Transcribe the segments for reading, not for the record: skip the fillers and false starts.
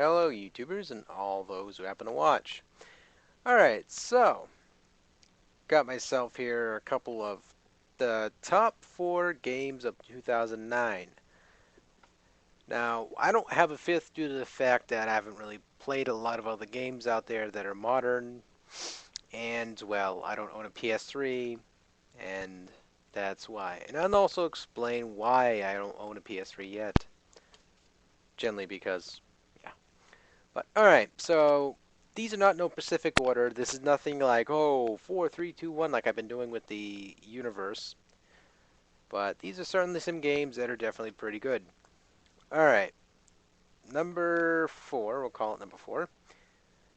Hello, YouTubers and all those who happen to watch. Alright, so, got myself here a couple of the top 4 games of 2009. Now, I don't have a fifth due to the fact that I haven't really played a lot of other games out there that are modern, and, well, I don't own a PS3, and that's why. And I'll also explain why I don't own a PS3 yet. Generally because, yeah. But alright, so these are not no specific order. This is nothing like, oh, 4, 3, 2, 1, like I've been doing with the universe. But these are certainly some games that are definitely pretty good. Alright, number 4, we'll call it number 4,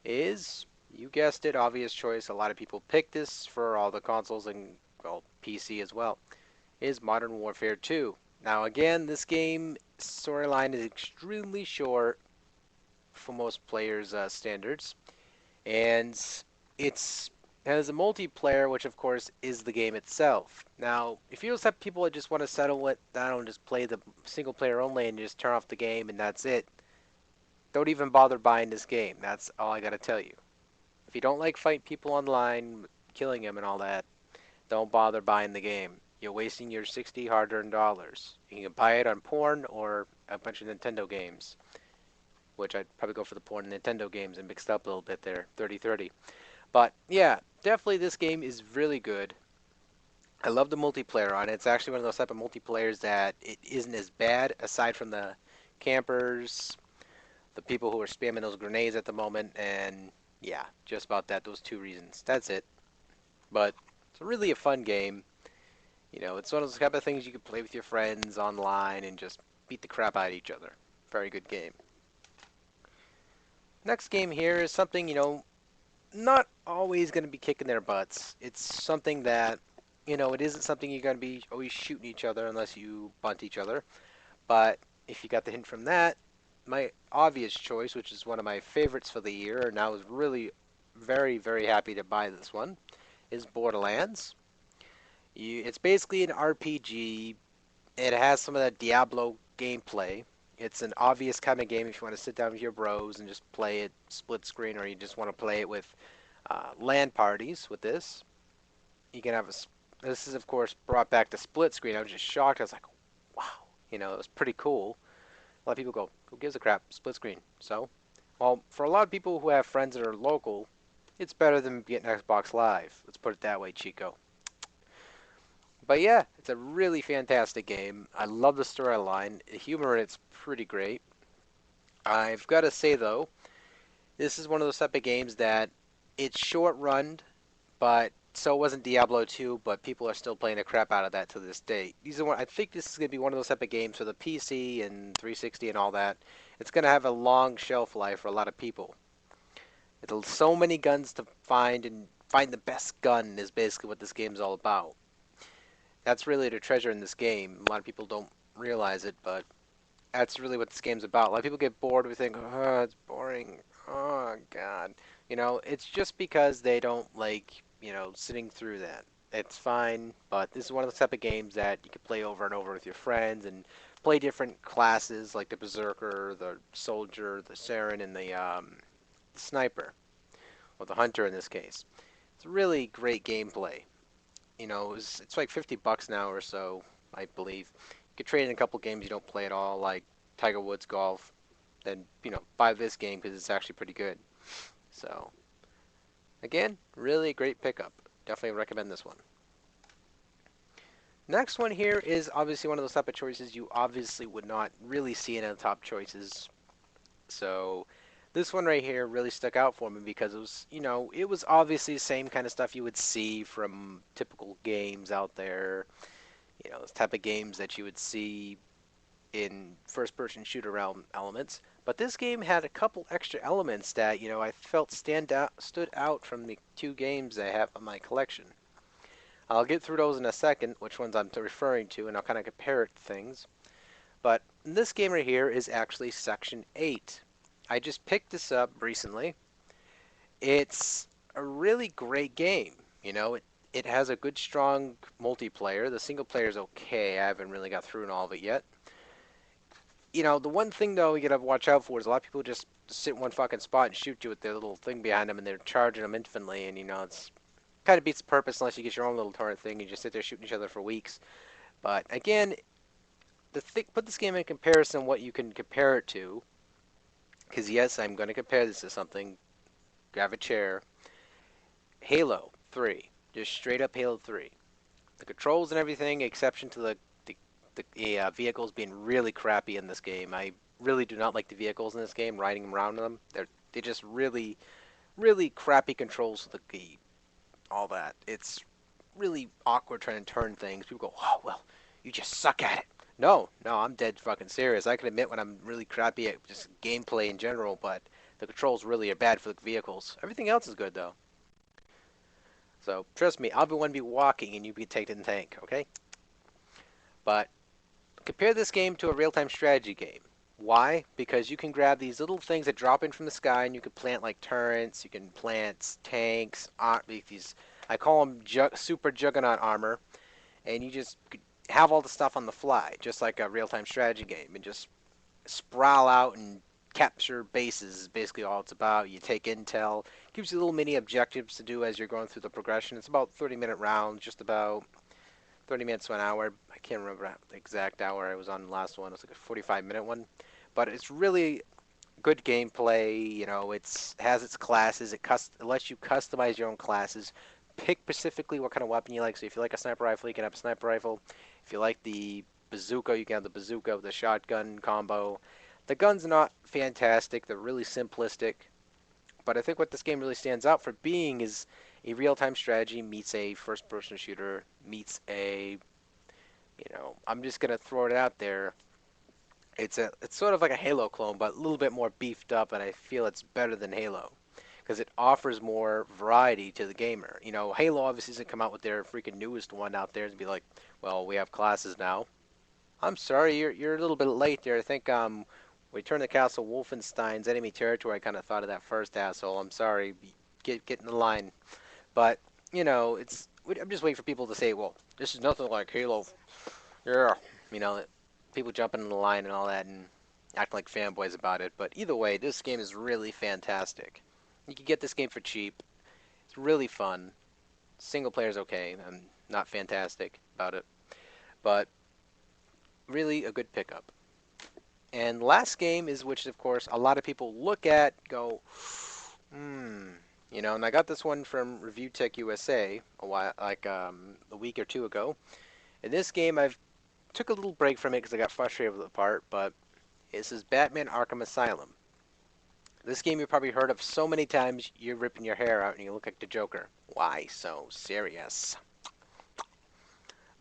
is, you guessed it, obvious choice. A lot of people pick this for all the consoles and, well, PC as well, is Modern Warfare 2. Now again, this game storyline is extremely short for most players' standards. And it's has a multiplayer, which of course is the game itself. Now, if you just have people that just want to settle it down and just play the single player only and just turn off the game and that's it, don't even bother buying this game. That's all I gotta tell you. If you don't like fighting people online, killing them and all that, don't bother buying the game. You're wasting your 60 hard-earned dollars. You can buy it on porn or a bunch of Nintendo games, which I'd probably go for the porn Nintendo games and mixed up a little bit there, 30-30. But yeah, definitely this game is really good. I love the multiplayer on it. It's actually one of those type of multiplayers that it isn't as bad, aside from the campers, the people who are spamming those grenades at the moment, and yeah, just about that, those two reasons. That's it. But it's really a fun game. You know, it's one of those type of things you can play with your friends online and just beat the crap out of each other. Very good game. Next game here is something, not always going to be kicking their butts. It's something that, it isn't something you're going to be always shooting each other unless you bunt each other. But if you got the hint from that, my obvious choice, which is one of my favorites for the year, and I was really very, very happy to buy this one, is Borderlands. It's basically an RPG. It has some of that Diablo gameplay. It's an obvious kind of game if you want to sit down with your bros and just play it split screen, or you just want to play it with LAN parties with this. You can have this is of course brought back to split screen. I was just shocked. I was like, wow, it was pretty cool. A lot of people go, who gives a crap, split screen. So, well, for a lot of people who have friends that are local, it's better than getting Xbox Live. Let's put it that way, Chico. But yeah, it's a really fantastic game. I love the storyline. The humor in it's pretty great. I've got to say though, this is one of those type of games that it's short run, but so wasn't Diablo 2, but people are still playing the crap out of that to this day. I think this is going to be one of those type of games for the PC and 360 and all that. It's going to have a long shelf life for a lot of people. It's so many guns to find, and find the best gun is basically what this game's all about. That's really the treasure in this game. A lot of people don't realize it, but that's really what this game's about. A lot of people get bored. We think, oh, it's boring. Oh, God. It's just because they don't like, sitting through that. It's fine, but this is one of the type of games that you can play over and over with your friends and play different classes like the Berserker, the Soldier, the Saren, and the Sniper, or the Hunter in this case. It's really great gameplay. It's like $50 now or so, I believe. You could trade in a couple games you don't play at all, like Tiger Woods Golf. Then, buy this game because it's actually pretty good. So, again, really a great pickup. Definitely recommend this one. Next one here is obviously one of those type of choices you obviously would not really see in the top choices. So, this one right here really stuck out for me because it was obviously the same kind of stuff you would see from typical games out there. Those type of games that you would see in first-person shooter elements. But this game had a couple extra elements that, I felt stood out from the two games I have in my collection. I'll get through those in a second, which ones I'm referring to, and I'll kind of compare it to things. But this game right here is actually Section 8. I just picked this up recently. It's a really great game. It has a good, strong multiplayer. The single player is okay. I haven't really got through all of it yet. The one thing though you gotta watch out for is a lot of people just sit in one fucking spot and shoot you with their little thing behind them, and they're charging them infinitely, and it's kind of beats the purpose unless you get your own little turret thing and you just sit there shooting each other for weeks. But again, put this game in comparison what you can compare it to, because yes, I'm going to compare this to something. Grab a chair. Halo 3, just straight up Halo 3. The controls and everything, exception to the vehicles being really crappy in this game. I really do not like the vehicles in this game. Riding around them, they just really really crappy controls with the all that. It's really awkward trying to turn things. People go, "Oh well, you just suck at it." No, no, I'm dead fucking serious. I can admit when I'm really crappy at just gameplay in general, but the controls really are bad for the vehicles. Everything else is good though. So trust me, I'll be one be walking and you be taking the tank, okay? But compare this game to a real-time strategy game. Why? Because you can grab these little things that drop in from the sky, and you can plant like turrets. You can plant tanks. These I call them super juggernaut armor, and you just have all the stuff on the fly, just like a real-time strategy game, and just sprawl out and capture bases is basically all it's about. You take intel, gives you little mini objectives to do as you're going through the progression. It's about 30-minute rounds, just about 30 minutes to an hour. I can't remember the exact hour I was on the last one. It was like a 45-minute one. But it's really good gameplay. It has its classes. It lets you customize your own classes. Pick specifically what kind of weapon you like. So if you like a sniper rifle, you can have a sniper rifle. If you like the bazooka, you can have the bazooka with the shotgun combo. The gun's not fantastic. They're really simplistic. But I think what this game really stands out for being is a real-time strategy meets a first-person shooter meets I'm just gonna throw it out there. It's sort of like a Halo clone, but a little bit more beefed up, and I feel it's better than Halo because it offers more variety to the gamer. Halo obviously doesn't come out with their freaking newest one out there and be like, well, we have classes now. I'm sorry, you're a little bit late there. I think Return to Castle Wolfenstein's enemy territory. I kind of thought of that first, asshole. I'm sorry. Get in the line. But I'm just waiting for people to say, well, this is nothing like Halo. Yeah, you know, people jumping in the line and all that and acting like fanboys about it. But either way, this game is really fantastic. You can get this game for cheap. It's really fun. Single player's okay. I'm not fantastic about it, but really a good pickup. And last game is which, of course, a lot of people look at, go, hmm. And I got this one from Review Tech USA a week or two ago. In this game, I've took a little break from it because I got frustrated with the part, but this is Batman Arkham Asylum. This game you've probably heard of so many times, you're ripping your hair out and you look like the Joker. Why so serious?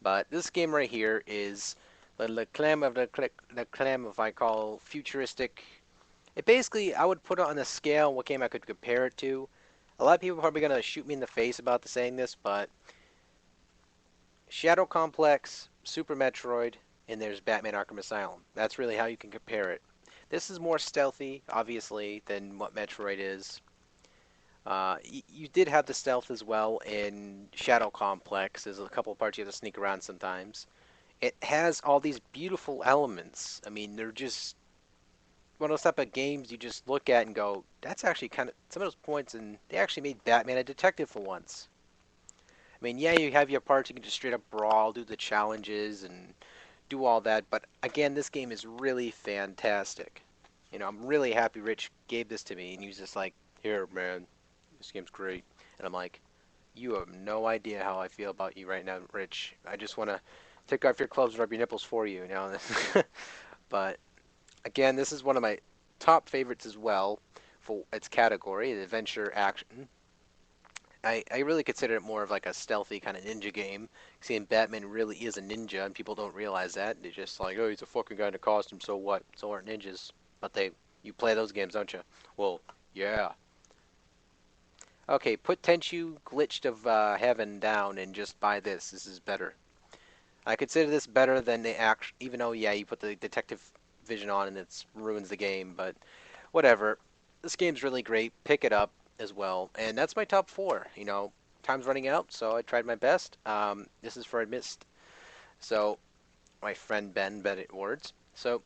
But this game right here is the clam of the clam if I call futuristic. It basically, I would put it on a scale what game I could compare it to. A lot of people are probably going to shoot me in the face about saying this, but Shadow Complex, Super Metroid, and there's Batman Arkham Asylum. That's really how you can compare it. This is more stealthy, obviously, than what Metroid is. You did have the stealth as well in Shadow Complex. There's a couple of parts you have to sneak around sometimes. It has all these beautiful elements. I mean, they're just one of those type of games you just look at and go, that's actually kind of some of those points, and they actually made Batman a detective for once. I mean, yeah, you have your parts you can just straight up brawl, do the challenges, and do all that, but again, this game is really fantastic. I'm really happy Rich gave this to me, and he was just like, here, man, this game's great. And I'm like, you have no idea how I feel about you right now, Rich. I just want to take off your clothes and rub your nipples for you. But again, this is one of my top favorites as well for its category, the adventure action. I really consider it more of like a stealthy kind of ninja game. Seeing Batman really is a ninja, and people don't realize that. They're just like, oh, he's a fucking guy in a costume, so what? So aren't ninjas. But you play those games, don't you? Well, yeah. Okay, put Tenchu Glitched of Heaven down and just buy this. This is better. I consider this better than the act, even though, yeah, you put the detective vision on and it ruins the game, but whatever. This game's really great. Pick it up as well. And that's my top four. Time's running out, so I tried my best. This is for I missed. So, my friend Ben bet it words. So,